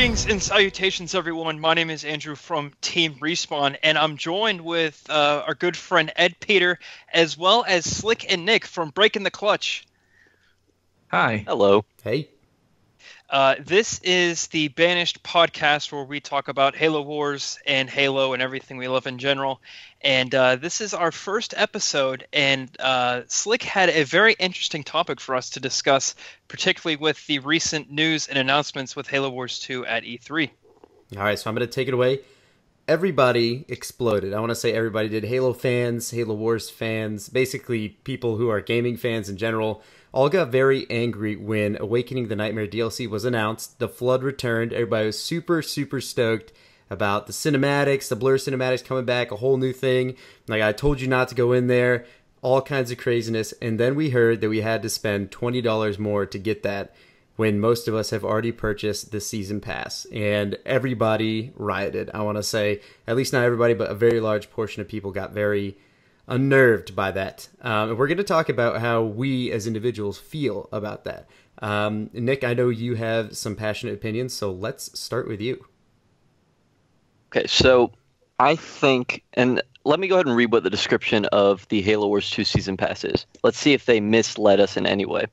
Greetings and salutations, everyone. My name is Andrew from Team Respawn, and I'm joined with our good friend Ed Peter, as well as Slick and Nick from Breaking the Clutch. Hi. Hello. Hey. This is the Banished Podcast, where we talk about Halo Wars and Halo and everything we love in general. And this is our first episode, and Slick had a very interesting topic for us to discuss, particularly with the recent news and announcements with Halo Wars 2 at E3. All right, so I'm going to take it away. Everybody exploded. I want to say everybody did. Halo fans, Halo Wars fans, basically people who are gaming fans in general, all got very angry when Awakening the Nightmare DLC was announced. The Flood returned. Everybody was super, super stoked about the cinematics, the blur cinematics coming back, a whole new thing. Like, I told you not to go in there, all kinds of craziness. And then we heard that we had to spend $20 more to get that, when most of us have already purchased the season pass. And everybody rioted. I want to say, at least not everybody, but a very large portion of people got very unnerved by that. And we're going to talk about how we as individuals feel about that. Nick, I know you have some passionate opinions, so let's start with you. Okay, so I think, and let me go ahead and read what the description of the Halo Wars 2 Season Pass is. Let's see if they misled us in any way.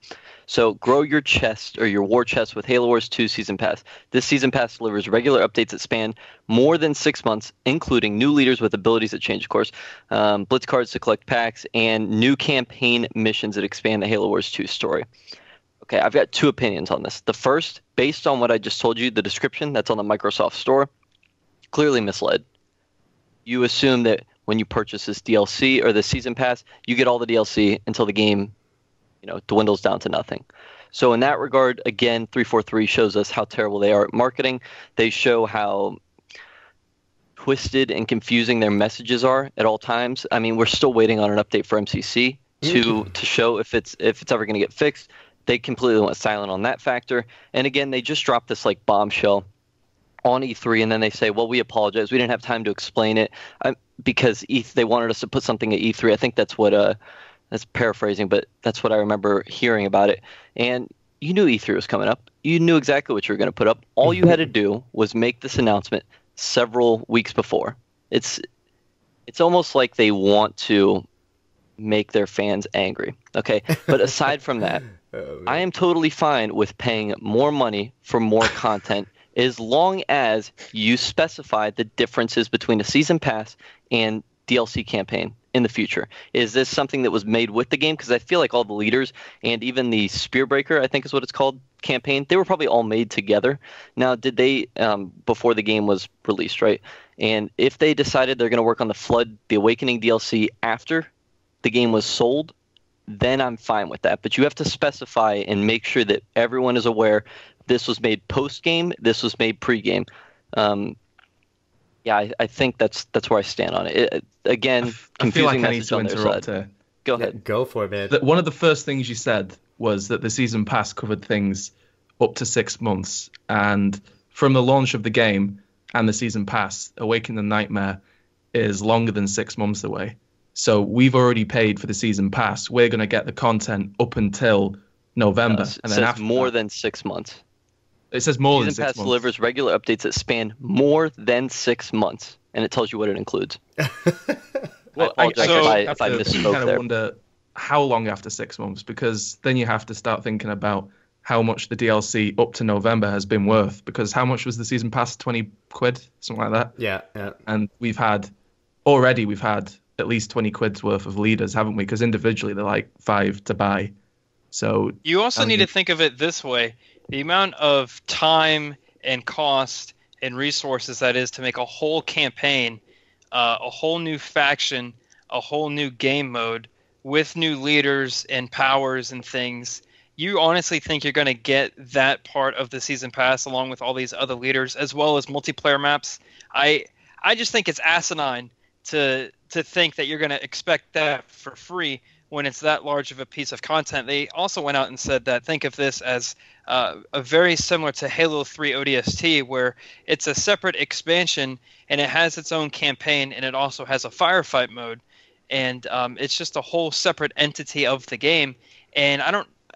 So, grow your chest, or your war chest, with Halo Wars 2 Season Pass. This Season Pass delivers regular updates that span more than 6 months, including new leaders with abilities that change, of course, blitz cards to collect packs, and new campaign missions that expand the Halo Wars 2 story. Okay, I've got two opinions on this. The first, based on what I just told you, the description that's on the Microsoft Store, clearly misled. You assume that when you purchase this DLC or the Season Pass, you get all the DLC until the game dwindles down to nothing. So in that regard, again, 343 shows us how terrible they are at marketing. They show how twisted and confusing their messages are at all times. I mean, we're still waiting on an update for MCC to show if it's ever going to get fixed. They completely went silent on that factor. And again, they just dropped this like bombshell on E3, and then they say, well, we apologize. We didn't have time to explain it because they wanted us to put something at E3. I think that's what that's paraphrasing, but that's what I remember hearing about it. And you knew E3 was coming up. You knew exactly what you were going to put up. All you had to do was make this announcement several weeks before. It's almost like they want to make their fans angry. Okay, but aside from that, I am totally fine with paying more money for more content as long as you specify the differences between a season pass and DLC campaign in the future. Is this something that was made with the game? Because I feel like all the leaders and even the Spearbreaker, I think is what it's called, campaign, they were probably all made together. Now, did they, before the game was released, right? And if they decided they're going to work on the Flood, the Awakening DLC after the game was sold, then I'm fine with that. But you have to specify and make sure that everyone is aware this was made post-game, this was made pre-game. Yeah, I think that's where I stand on it. Again, confusing message on their side. Go ahead. Go for it, man. One of the first things you said was that the Season Pass covered things up to 6 months. And from the launch of the game and the Season Pass, Awakening the Nightmare is longer than 6 months away. So we've already paid for the Season Pass. We're going to get the content up until November. And then after more than 6 months. It says more than 6 months. Season Pass delivers regular updates that span more than 6 months, and it tells you what it includes. Well, I apologize if I misspoke kind of there. Wonder how long after 6 months, because then you have to start thinking about how much the DLC up to November has been worth. Because how much was the Season Pass? 20 quid, something like that. Yeah. And we've had at least 20 quid's worth of leaders, haven't we? Because individually they're like $5 to buy. So you also need to think of it this way. The amount of time and cost and resources that is to make a whole campaign, a whole new faction, a whole new game mode with new leaders and powers and things. You honestly think you're going to get that part of the Season Pass along with all these other leaders as well as multiplayer maps? I just think it's asinine to think that you're going to expect that for free when it's that large of a piece of content. They also went out and said that think of this as a very similar to Halo 3 ODST, where it's a separate expansion and it has its own campaign and it also has a firefight mode, and it's just a whole separate entity of the game. And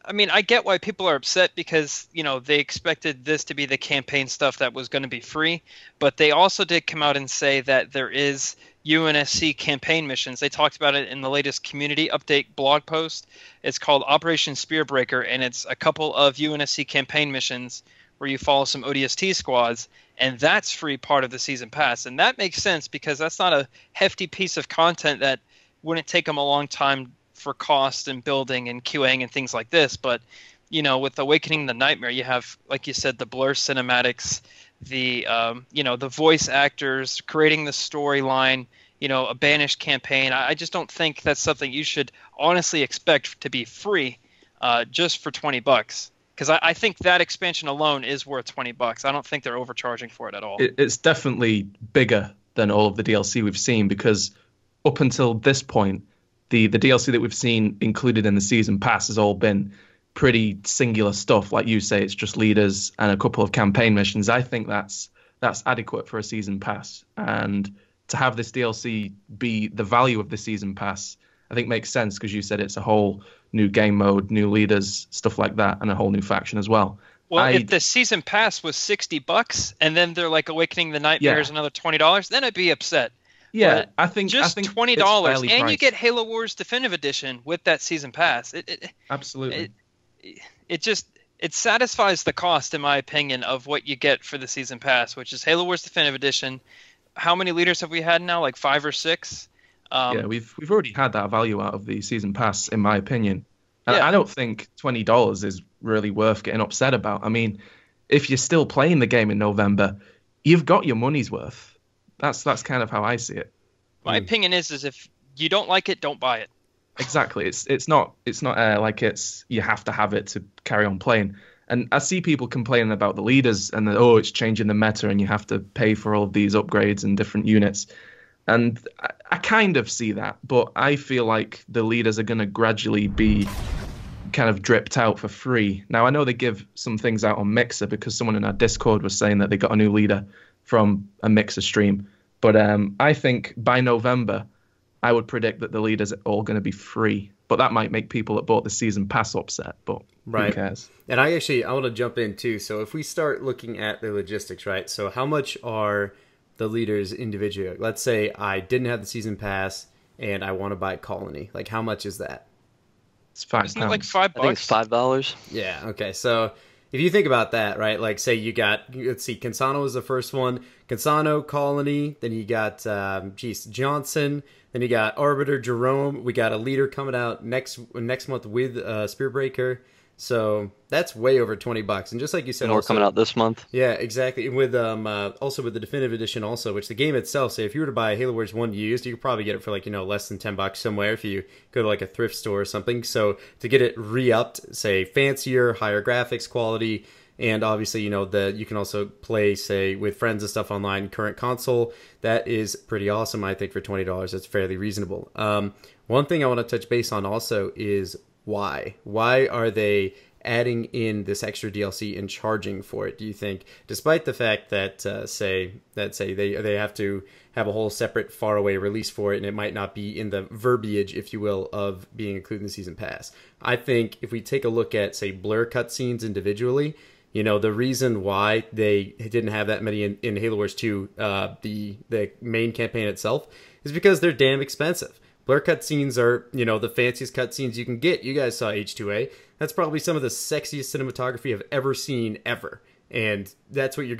I mean, I get why people are upset because, they expected this to be the campaign stuff that was going to be free, but they also did come out and say that there is UNSC campaign missions. They talked about it in the latest community update blog post. It's called Operation Spearbreaker, and it's a couple of UNSC campaign missions where you follow some ODST squads, and that's free part of the season pass. And that makes sense because that's not a hefty piece of content that wouldn't take them a long time for cost and building and QAing and things like this. But, with Awakening the Nightmare, you have, like you said, the blur cinematics, the, the voice actors, creating the storyline, a Banished campaign. I just don't think that's something you should honestly expect to be free just for $20. Because I think that expansion alone is worth $20. I don't think they're overcharging for it at all. It's definitely bigger than all of the DLC we've seen, because up until this point, the DLC that we've seen included in the season pass has all been pretty singular stuff. Like you say, it's just leaders and a couple of campaign missions. I think that's adequate for a season pass. And to have this DLC be the value of the season pass, I think makes sense, because you said it's a whole new game mode, new leaders, stuff like that, and a whole new faction as well. Well, if the season pass was $60 and then they're like Awakening the Nightmares another $20, then I'd be upset. Yeah, but I think $20, and you get Halo Wars Definitive Edition with that season pass. Absolutely. It satisfies the cost, in my opinion, of what you get for the season pass, which is Halo Wars Definitive Edition. How many leaders have we had now? Like 5 or 6? We've already had that value out of the season pass, in my opinion. And I don't think $20 is really worth getting upset about. I mean, if you're still playing the game in November, you've got your money's worth. That's kind of how I see it. My opinion is if you don't like it, don't buy it. Exactly. It's not like you have to have it to carry on playing. And I see people complaining about the leaders and it's changing the meta and you have to pay for all of these upgrades and different units. And I kind of see that, but I feel like the leaders are going to gradually be kind of dripped out for free. Now, I know they give some things out on Mixer, because someone in our Discord was saying that they got a new leader from a Mixer stream. But I think by November, I would predict that the leaders are all going to be free. But that might make people that bought the season pass upset, but who cares? And I want to jump in too. So if we start looking at the logistics, right? So how much are the leaders individually? Let's say I didn't have the season pass and I want to buy Colony. Like, how much is that? It's £5. Isn't it like $5? I think it's $5. Yeah. Okay. So if you think about that, right? Like, say you got, let's see, Cansano was the first one. Cansano, Colony. Then you got, Johnson. Then you got Arbiter, Jerome. We got a leader coming out next month with Spearbreaker. So that's way over $20. And just like you said, More coming out this month. Yeah, exactly. And with also with the Definitive Edition, also, which the game itself, say if you were to buy Halo Wars 1 used, you could probably get it for less than $10 somewhere if you go to like a thrift store or something. So to get it re-upped, say fancier, higher graphics quality, and obviously you can also play, say, with friends and stuff online, current console. That is pretty awesome. I think for $20, that's fairly reasonable. One thing I want to touch base on also is why are they adding in this extra DLC and charging for it? Do you think, despite the fact that say they have to have a whole separate faraway release for it, and it might not be in the verbiage, if you will, of being included in the season pass? I think if we take a look at, say, blur cutscenes individually, the reason why they didn't have that many in Halo Wars 2, the main campaign itself, is because they're damn expensive. Blur cutscenes are, the fanciest cutscenes you can get. You guys saw H2A. That's probably some of the sexiest cinematography I've ever seen, ever. And that's what you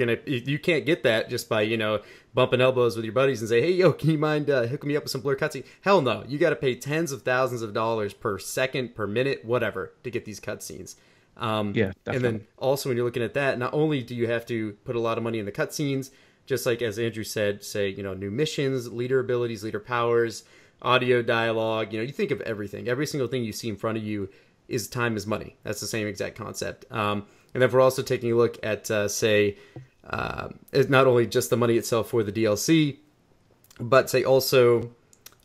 can't get that just by, bumping elbows with your buddies and say, hey, yo, can you mind hooking me up with some blur cutscene? Hell no. You got to pay tens of thousands of dollars per second, per minute, whatever, to get these cutscenes. Yeah, definitely. And then also when you're looking at that, not only do you have to put a lot of money in the cutscenes, just like as Andrew said, say, new missions, leader abilities, leader powers, audio dialogue, you think of everything. Every single thing you see in front of you is time is money. That's the same exact concept. And then if we're also taking a look at, say, it's not only just the money itself for the DLC, but say also,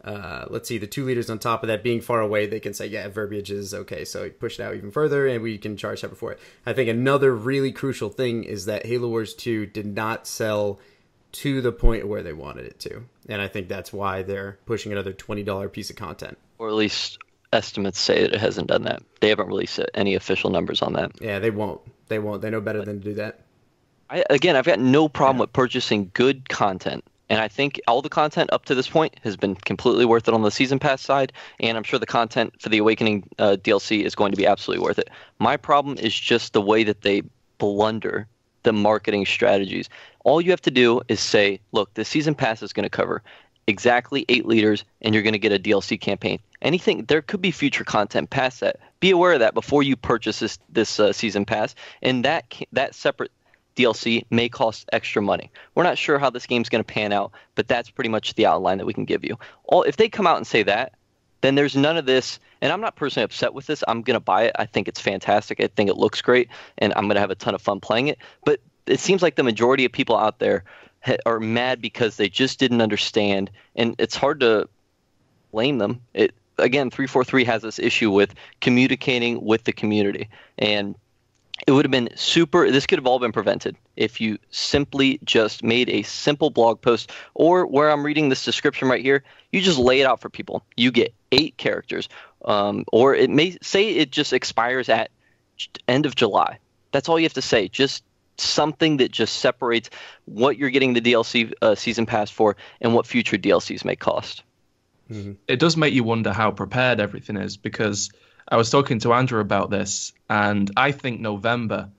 let's see, the 2 leaders on top of that being far away, they can say, yeah, verbiage is okay. So push it out even further and we can charge separate for it. I think another really crucial thing is that Halo Wars 2 did not sell to the point where they wanted it to. And I think that's why they're pushing another $20 piece of content. Or at least estimates say that it hasn't done that. They haven't released any official numbers on that. Yeah, they won't. They won't. They know better than to do that. I've got no problem with purchasing good content. And I think all the content up to this point has been completely worth it on the Season Pass side. And I'm sure the content for the Awakening DLC is going to be absolutely worth it. My problem is just the way that they blunder the marketing strategies. All you have to do is say, look, the Season Pass is going to cover exactly 8 leaders, and you're going to get a DLC campaign. Anything, there could be future content past that. Be aware of that before you purchase this Season Pass. And that separate DLC may cost extra money. We're not sure how this game's going to pan out, but that's pretty much the outline that we can give you. If they come out and say that, then there's none of this. And I'm not personally upset with this. I'm going to buy it. I think it's fantastic. I think it looks great, and I'm going to have a ton of fun playing it. But it seems like the majority of people out there are mad because they just didn't understand, and it's hard to blame them. Again, 343 has this issue with communicating with the community, and it would have been this could have all been prevented if you simply just made a simple blog post, or where I'm reading this description right here, you just lay it out for people. You get 8 characters, or it may say it just expires at end of July. That's all you have to say. Just something that just separates what you're getting the DLC Season Pass for and what future DLCs may cost. Mm-hmm. It does make you wonder how prepared everything is, because I was talking to Andrew about this, and I think November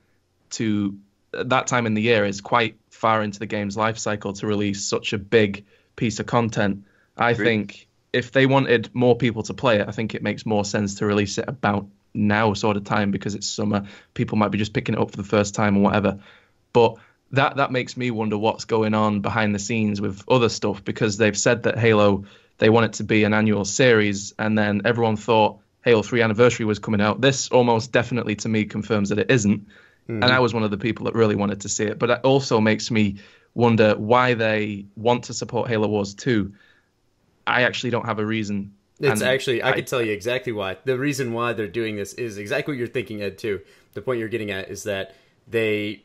to that time in the year is quite far into the game's life cycle to release such a big piece of content. I think if they wanted more people to play it, I think it makes more sense to release it about now sort of time, because it's summer. People might be just picking it up for the first time or whatever. But that makes me wonder what's going on behind the scenes with other stuff, because they've said that Halo, they want it to be an annual series, and then everyone thought Halo 3 Anniversary was coming out. This almost definitely, to me, confirms that it isn't. Mm-hmm. And I was one of the people that really wanted to see it. But it also makes me wonder why they want to support Halo Wars 2. I actually don't have a reason. It's actually, I could tell you exactly why. The reason why they're doing this is exactly what you're thinking, Ed, too. The point you're getting at is that they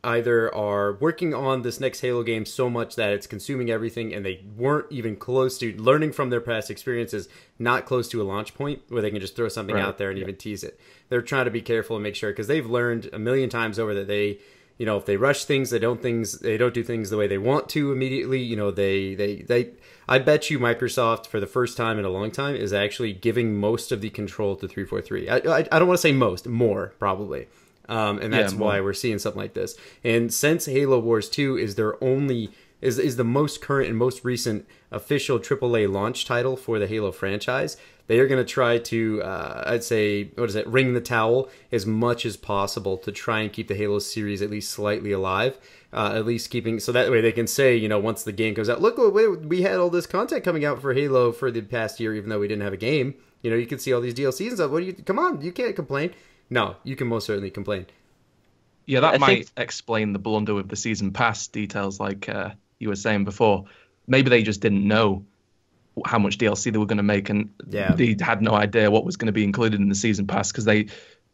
either are working on this next Halo game so much that it's consuming everything, and they weren't even close to learning from their past experiences, not close to a launch point where they can just throw something out there and even tease it. They're trying to be careful and make sure, because they've learned a million times over that they, if they rush things, they don't do things the way they want to immediately. I bet you Microsoft, for the first time in a long time, is actually giving most of the control to 343. I don't want to say most, more probably. And that's why we're seeing something like this. And since Halo Wars 2 is the most current and most recent official AAA launch title for the Halo franchise, they are going to try to, ring the towel as much as possible to try and keep the Halo series at least slightly alive. At least keeping, so that way they can say, once the game comes out, look, we had all this content coming out for Halo for the past year, even though we didn't have a game. You can see all these DLCs and stuff. Come on, you can't complain. No, you can most certainly complain. Yeah, that might explain the blunder with the Season Pass details, like you were saying before. Maybe they just didn't know how much DLC they were going to make, and they had no idea what was going to be included in the Season Pass, because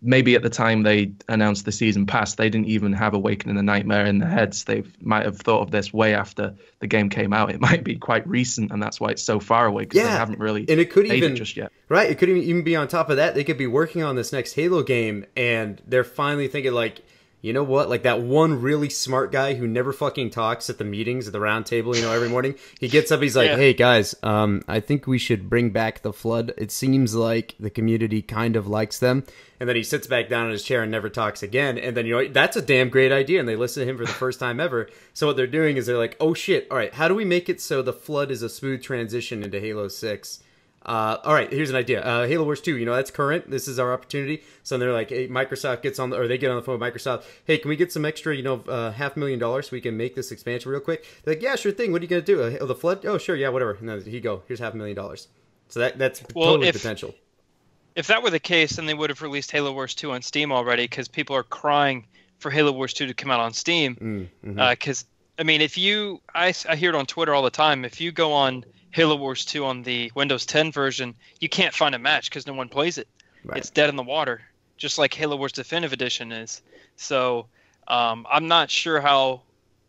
maybe at the time they announced the Season Pass, they didn't even have Awakening the Nightmare in their heads. They might have thought of this way after the game came out. It might be quite recent, and that's why it's so far away, because they haven't really and it could made even it just yet. Right, it could even be on top of that. They could be working on this next Halo game, and they're finally thinking, like, you know what? Like that one really smart guy who never fucking talks at the meetings at the round table, every morning. He gets up, he's like, hey guys, I think we should bring back the Flood. It seems like the community kind of likes them. And then he sits back down in his chair and never talks again. And then, that's a damn great idea. And they listen to him for the first time ever. So what they're doing is they're like, oh shit, all right, how do we make it so the Flood is a smooth transition into Halo 6? All right, here's an idea. Halo Wars 2, that's current. This is our opportunity. So they're like, hey, Microsoft they get on the phone with Microsoft. Hey, can we get some extra, $500,000 so we can make this expansion real quick? They're like, yeah, sure thing. What are you going to do? The Flood? Oh, sure, yeah, whatever. And then here you go. Here's $500,000. So that's totally potential. If that were the case, then they would have released Halo Wars 2 on Steam already, because people are crying for Halo Wars 2 to come out on Steam. Because, I hear it on Twitter all the time. If you go on Halo Wars 2 on the Windows 10 version, you can't find a match because no one plays it. Right. It's dead in the water, just like Halo Wars Definitive Edition is. So I'm not sure how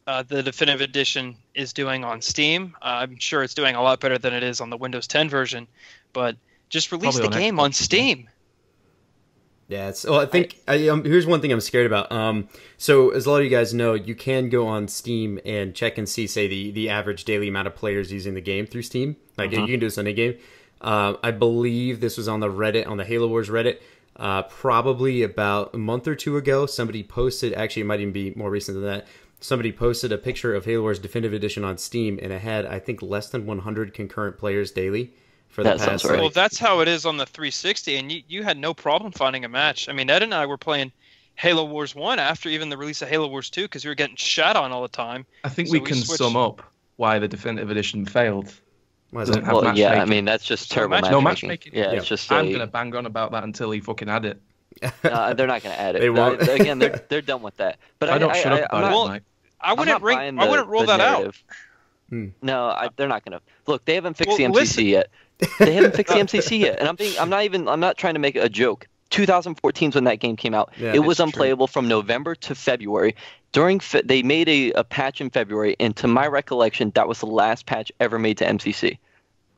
the Definitive Edition is doing on Steam. I'm sure it's doing a lot better than it is on the Windows 10 version, but Just release Probably the on game Xbox, on Steam. Yeah, well, I think here's one thing I'm scared about. So as a lot of you guys know, you can go on Steam and check and see, say, the average daily amount of players using the game through Steam. Like you can do this on any game. I believe this was on the Reddit, on the Halo Wars Reddit, probably about a month or two ago. Somebody posted, actually it might even be more recent than that, somebody posted a picture of Halo Wars Definitive Edition on Steam, and it had, I think, less than 100 concurrent players daily for the That sounds past. right. Well, that's how it is on the 360, and you had no problem finding a match. I mean, Ed and I were playing Halo Wars 1 after even the release of Halo Wars 2 because we were getting shot on all the time. I think So we we can switched- sum up why the definitive edition failed. Why is Doesn't that? have Well, yeah, I matchmaking. mean that's just No terrible matchmaking. matchmaking. No matchmaking. Yeah, Yeah. it's just I'm gonna bang on about that until he fucking add it. they're not going to add it. They won't. Again, they're done with that. But I don't shut up I'm about not, it, Mike. I I'm wouldn't not buying I wouldn't rule the that out. narrative. Hmm. No, they're not going to. Look, they haven't fixed Well, the MCC listen. yet. They haven't fixed the MCC yet, and I'm not trying to make a joke. 2014 is when that game came out. Yeah, it was it's true. unplayable from November to February. They made a patch in February, and to my recollection, that was the last patch ever made to MCC.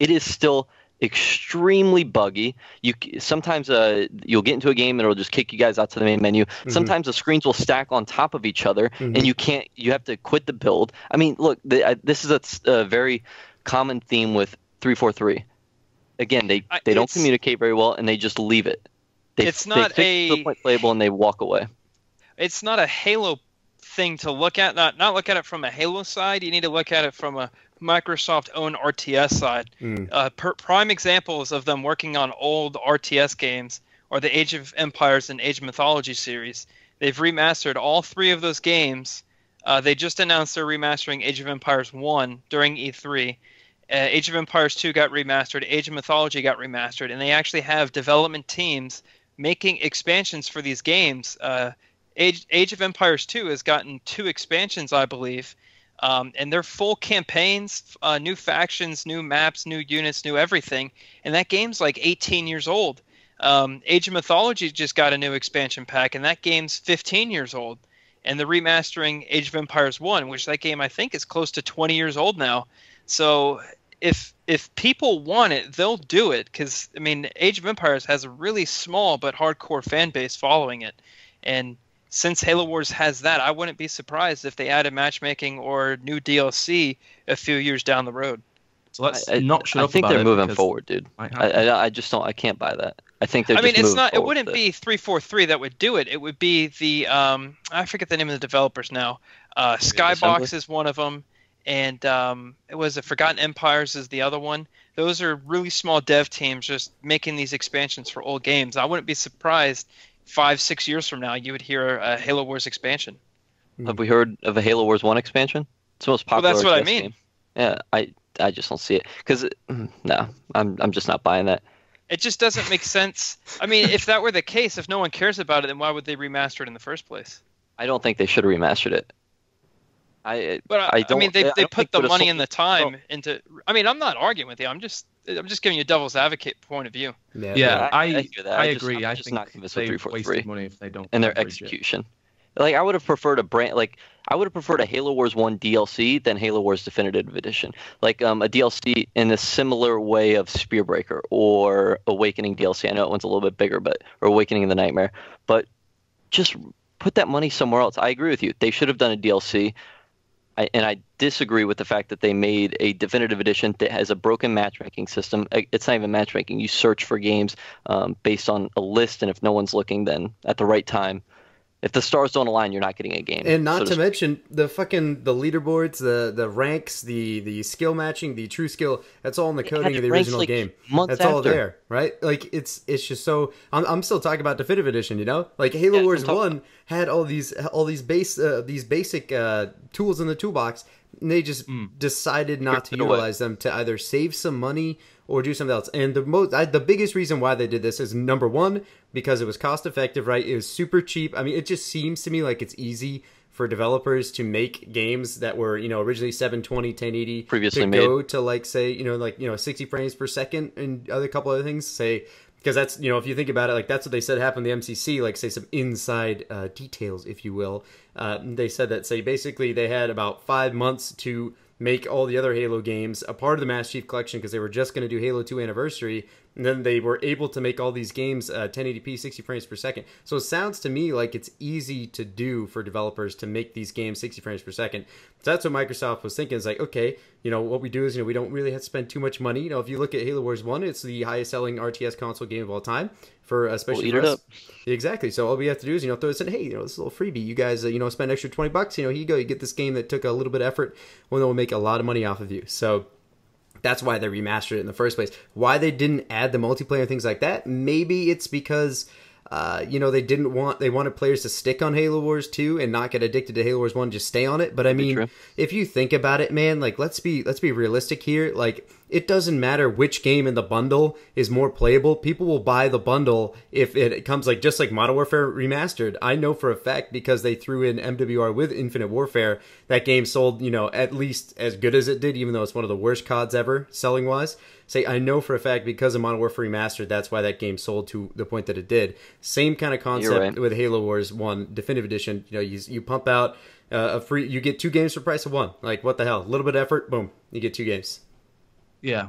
It is still extremely buggy. Sometimes you'll get into a game and it'll just kick you guys out to the main menu. Sometimes the screens will stack on top of each other, and you have to quit the build. I mean, look, this is a very common theme with 343. Again, they don't communicate very well, and they just leave it. They fix the point playable and they walk away. It's not a Halo thing to look at. Not look at it from a Halo side. You need to look at it from a Microsoft-owned RTS side. Prime examples of them working on old RTS games are the Age of Empires and Age of Mythology series. They've remastered all three of those games. They just announced they're remastering Age of Empires 1 during E3. Age of Empires 2 got remastered. Age of Mythology got remastered. And they actually have development teams making expansions for these games. Age of Empires 2 has gotten 2 expansions, I believe. And they're full campaigns, new factions, new maps, new units, new everything. And that game's like 18 years old. Age of Mythology just got a new expansion pack, and that game's 15 years old. And they're remastering Age of Empires 1, which that game I think is close to 20 years old now. So if people want it, they'll do it. Because, I mean, Age of Empires has a really small but hardcore fan base following it. And since Halo Wars has that, I wouldn't be surprised if they added matchmaking or new DLC a few years down the road. So let's not shut I up think about they're it moving because forward, dude. I just don't. I can't buy that. I think they're. I mean, just it's moving not. It forward wouldn't with be 343 that would do it. It would be the I forget the name of the developers now. Skybox is one of them, and it was Forgotten Empires is the other one. Those are really small dev teams just making these expansions for old games. I wouldn't be surprised 5-6 years from now you would hear a Halo Wars expansion. Have we heard of a Halo Wars 1 expansion? It's the most popular. Well, that's what I RTS mean. game. Yeah, I just don't see it because no, I'm just not buying that. It just doesn't make sense. I mean, if that were the case, if no one cares about it, then why would they remaster it in the first place? I don't think they should have remastered it. I mean, they don't put think the it would've money sold and the it. time into. I mean, I'm not arguing with you. I'm just giving you a devil's advocate point of view. Yeah, I I hear that. I I'm agree. I just think not convinced with they've 343 wasted money if they don't. and their leverage it. execution. Like I would have preferred a Halo Wars 1 DLC than Halo Wars Definitive Edition. Like a DLC in a similar way of Spearbreaker or Awakening DLC. I know that one's a little bit bigger, or Awakening in the Nightmare. But just put that money somewhere else. I agree with you. They should have done a DLC. And I disagree with the fact that they made a definitive edition that has a broken matchmaking system. It's not even matchmaking. You search for games based on a list, and if no one's looking, then at the right time, if the stars don't align, you're not getting a game. And not to mention the leaderboards, the ranks, the skill matching, the true skill. That's all in the coding of the original game. Months That's all after. there, right? Like it's just so. I'm still talking about definitive edition. You know, like Halo Wars 1 had all these basic tools in the toolbox, and they just decided not to utilize them to either save some money or do something else. And the biggest reason why they did this is, number one, because it was cost effective, right? It was super cheap. I mean, it just seems to me like it's easy for developers to make games that were, originally 720, 1080 previously to go to like, say, 60 frames per second and other couple other things. Say, because that's, if you think about it, like that's what they said happened in the MCC, like say some inside details, if you will. They said that, say, basically they had about 5 months to make all the other Halo games a part of the Master Chief Collection because they were just going to do Halo 2 Anniversary, And then they were able to make all these games 1080p, 60 frames per second. So it sounds to me like it's easy to do for developers to make these games 60 frames per second. So that's what Microsoft was thinking. It's like, okay, what we do is, we don't really have to spend too much money. If you look at Halo Wars 1, it's the highest selling RTS console game of all time for especially for us. Exactly. So all we have to do is, throw this in, hey, this little freebie. You guys, spend an extra $20. Here you go. You get this game that took a little bit of effort. Well, they'll make a lot of money off of you. So that's why they remastered it in the first place. Why they didn't add the multiplayer and things like that? Maybe it's because, they wanted players to stick on Halo Wars 2 and not get addicted to Halo Wars 1, just stay on it. But I mean, if you think about it, man, let's be realistic here. It doesn't matter which game in the bundle is more playable. People will buy the bundle if it comes just like Modern Warfare Remastered. I know for a fact because they threw in MWR with Infinite Warfare, that game sold, at least as good as it did, even though it's one of the worst CODs ever selling wise. I know for a fact because of Modern Warfare Remastered, that's why that game sold to the point that it did. Same kind of concept with Halo Wars 1 Definitive Edition. You pump out you get 2 games for the price of 1. What the hell? A little bit of effort, boom, you get 2 games. Yeah,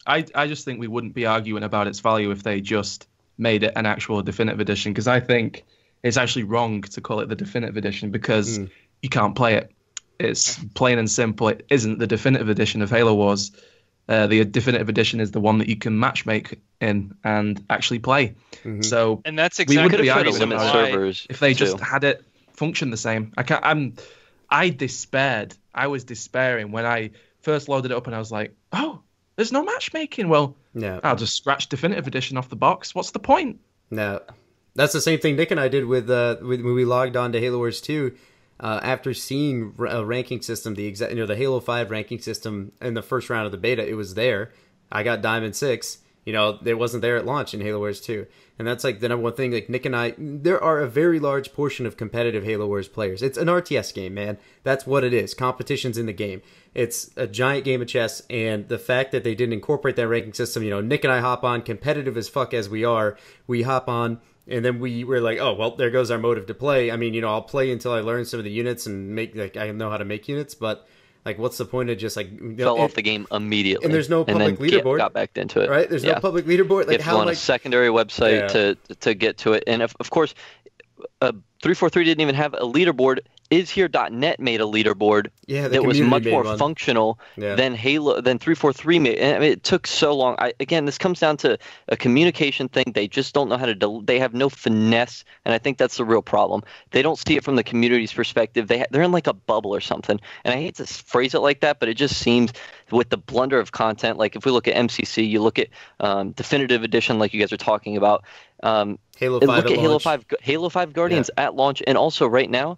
I just think we wouldn't be arguing about its value if they just made it an actual definitive edition, because I think it's actually wrong to call it the definitive edition because you can't play it. It's plain and simple. It isn't the definitive edition of Halo Wars. The definitive edition is the one that you can matchmake in and actually play. Mm-hmm. So, and that's we wouldn't exactly be the arguing reason about why if they just had it function the same. I despaired. I was despairing when I first loaded it up and I was like, oh, there's no matchmaking. Well, no. I'll just scratch definitive edition off the box. What's the point? No. That's the same thing Nick and I did with when we logged on to Halo Wars 2. After seeing a ranking system, the Halo 5 ranking system in the first round of the beta, it was there. I got Diamond 6. It wasn't there at launch in Halo Wars 2. And that's the number one thing. Nick and I, there are a very large portion of competitive Halo Wars players. It's an RTS game, man. That's what it is. Competition's in the game. It's a giant game of chess, and the fact that they didn't incorporate that ranking system, Nick and I hop on, competitive as fuck as we are, we hop on, and then we're like, oh, well, there goes our motive to play. I mean, I'll play until I learn some of the units and I know how to make units, but what's the point of just fell off the game immediately? And there's no public leaderboard. Got back into it, right? There's no public leaderboard. You have to go on a secondary website to get to it, and of course, 343 didn't even have a leaderboard. IsHere.net made a leaderboard that was much more functional than 343 made. And it took so long. Again, this comes down to a communication thing. They just don't know how to. They have no finesse, and I think that's the real problem. They don't see it from the community's perspective. They're in a bubble or something. And I hate to phrase it like that, but it just seems with the blunder of content. If we look at MCC, you look at Definitive Edition, like you guys are talking about. Halo 5 look at launch. Halo 5 Guardians at launch, and also right now.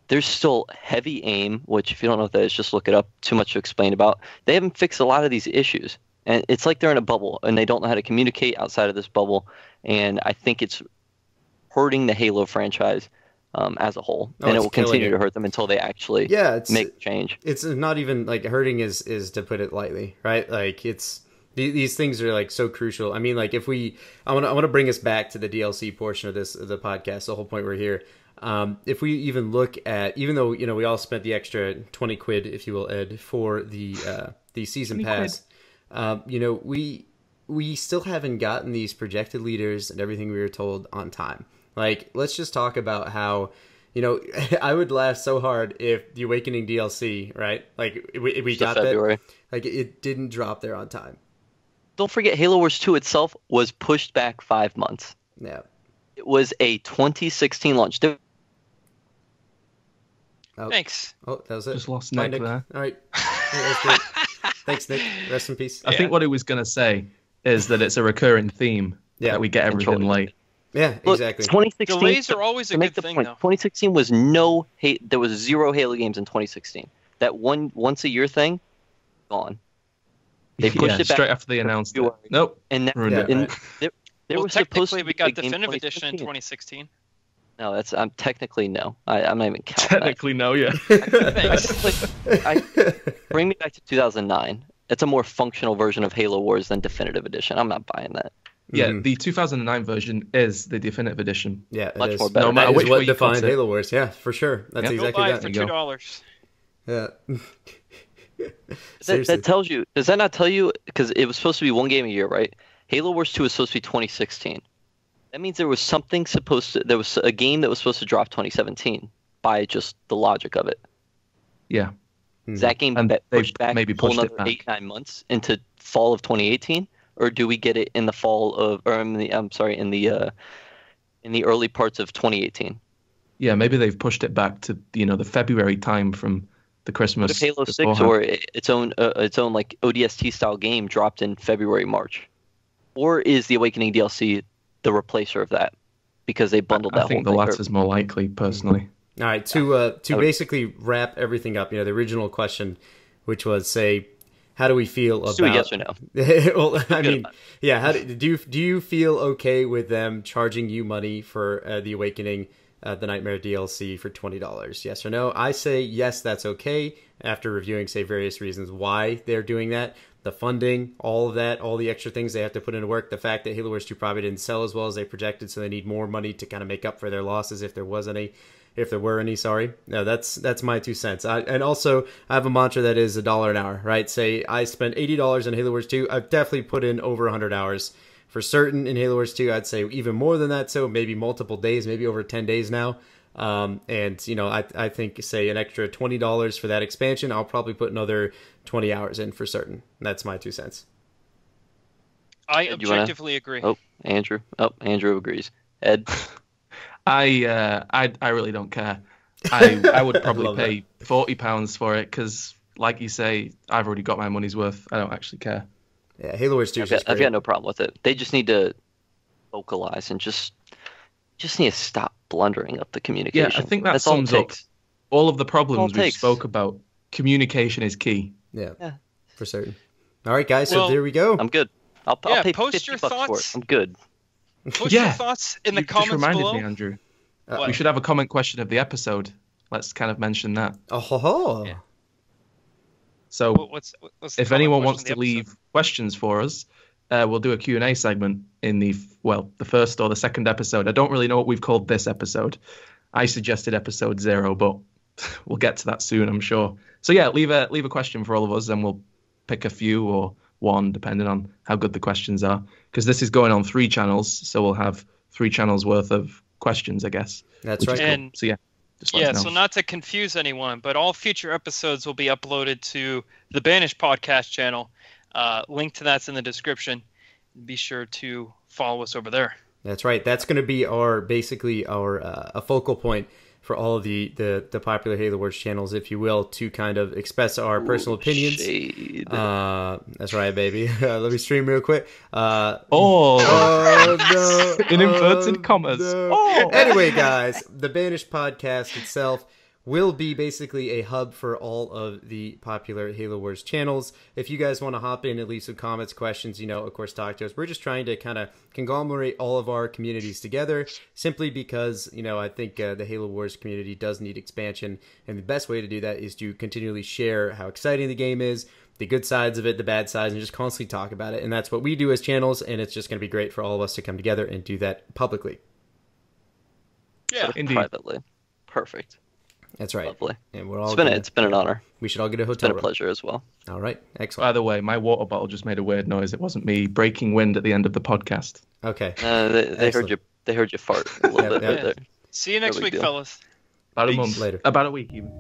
There's still heavy aim, which if you don't know what that is, just look it up. Too much to explain about. They haven't fixed a lot of these issues. And it's like they're in a bubble, and they don't know how to communicate outside of this bubble. And I think it's hurting the Halo franchise as a whole. And it will continue to hurt them until they actually make change. It's not even hurting is to put it lightly, right? It's these things are so crucial. I mean, if I want to bring us back to the DLC portion of the podcast, the whole point we're here. If we even look at, even though we all spent the extra 20 quid, if you will, Ed, for the season pass, we still haven't gotten these projected leaders and everything we were told on time. Let's just talk about how, I would laugh so hard if the Awakening DLC, right? We got February. that, it didn't drop there on time. Don't forget, Halo Wars 2 itself was pushed back 5 months. Yeah. It was a 2016 launch. Oh. Thanks. Oh, that was it. Just lost Nick there. All right. Thanks, Nick. Rest in peace. I think what he was going to say is that it's a recurring theme that we get everything late. Yeah, exactly. 2016 delays are always a good thing, though. 2016 was there was 0 Halo games in 2016. That once a year thing, gone. They pushed it back straight after they announced it. Nope. And there was technically we got Definitive Edition in 2016. No, that's technically no. I'm not even counting. Technically no, yeah. Bring me back to 2009. It's a more functional version of Halo Wars than Definitive Edition. I'm not buying that. Yeah, the 2009 version is the Definitive Edition. Yeah, much more better. No matter which way you defined cut it. Halo Wars. Yeah, for sure. That's exactly that. For $2. Yeah. That tells you. Does that not tell you? Because it was supposed to be one game a year, right? Halo Wars 2 was supposed to be 2016. That means there was a game that was supposed to drop 2017 by just the logic of it. Yeah. Is that game And pushed back maybe a whole pushed it another back. 8-9 months into fall of 2018, or do we get it in the fall of, or in the early parts of 2018? Yeah, maybe they've pushed it back to the February time from the Christmas. What if Halo 6 beforehand. or its own like ODST style game dropped in February, March? Or is the Awakening DLC the replacer of that because they bundled that I think whole the thing? latter is more likely, personally. All right, to basically wrap everything up, the original question, which was, say, how do we feel about... Do a yes or no. Well, I mean, yeah, do you feel okay with them charging you money for the Awakening, the Nightmare DLC for $20? Yes or no? I say yes, that's okay, after reviewing, say, various reasons why they're doing that. The funding, all of that, all the extra things they have to put into work, the fact that Halo Wars 2 probably didn't sell as well as they projected, so they need more money to kind of make up for their losses if there were any, sorry. No, that's my 2 cents. And also, I have a mantra that is $1 an hour, right? Say, I spent $80 on Halo Wars 2. I've definitely put in over 100 hours. For certain, in Halo Wars 2, I'd say even more than that, so maybe multiple days, maybe over 10 days now. And, I think, say, an extra $20 for that expansion, I'll probably put another 20 hours in for certain. That's my 2 cents. I objectively agree. Oh, Andrew agrees. Ed? I really don't care. I would probably pay £40 for it because, like you say, I've already got my money's worth. I don't actually care. Yeah, Halo Wars 2 is just I've great. got no problem with it. They just need to vocalize and just need to stop blundering up the communication. Yeah, I think that That's all it sums up takes. all of the problems we takes. spoke about. Communication is key. Yeah, for certain. All right, guys, Well, so there we go. I'm good. I'll pay post 50 your bucks for it. thoughts. I'm good. Post Yeah. your thoughts in the You comments just reminded below. me, Andrew. What? We should have a comment question of the episode. Let's kind of mention that. Oh, ho, ho. Yeah. So What's the if comment anyone question wants of the to episode? leave questions for us, we'll do a Q&A segment in the first or the second episode. I don't really know what we've called this episode. I suggested episode 0, but we'll get to that soon, I'm sure. So yeah, leave a question for all of us, and we'll pick a few or one, depending on how good the questions are. Because this is going on 3 channels, so we'll have 3 channels worth of questions, I guess. That's which right. is cool. And- So yeah, just let us know. So not to confuse anyone, but all future episodes will be uploaded to the Banished Podcast channel. Link to that's in the description. Be sure to follow us over there. That's right. That's going to be basically our a focal point for all of the popular Halo Wars channels, if you will, to kind of express our personal opinions. Shade. That's right, baby. Let me stream real quick. Oh, No. in inverted commas. No. Oh. Anyway, guys, the Banished Podcast itself will be basically a hub for all of the popular Halo Wars channels. If you guys want to hop in and leave some comments, questions, of course, talk to us. We're just trying to kind of conglomerate all of our communities together, simply because, I think the Halo Wars community does need expansion, and the best way to do that is to continually share how exciting the game is, the good sides of it, the bad sides, and just constantly talk about it. And that's what we do as channels, and it's just going to be great for all of us to come together and do that publicly. Yeah. Indeed. Privately. Perfect. That's right. Lovely. And we're all It's been an honor. we should all get a It's hotel been a room. pleasure as well. All right. Excellent. By the way, my water bottle just made a weird noise. It wasn't me breaking wind at the end of the podcast. Okay. They heard you. They heard you fart a little bit Yeah. right there. See you next No big week, deal. fellas. About a Peace. month Later. About a week even.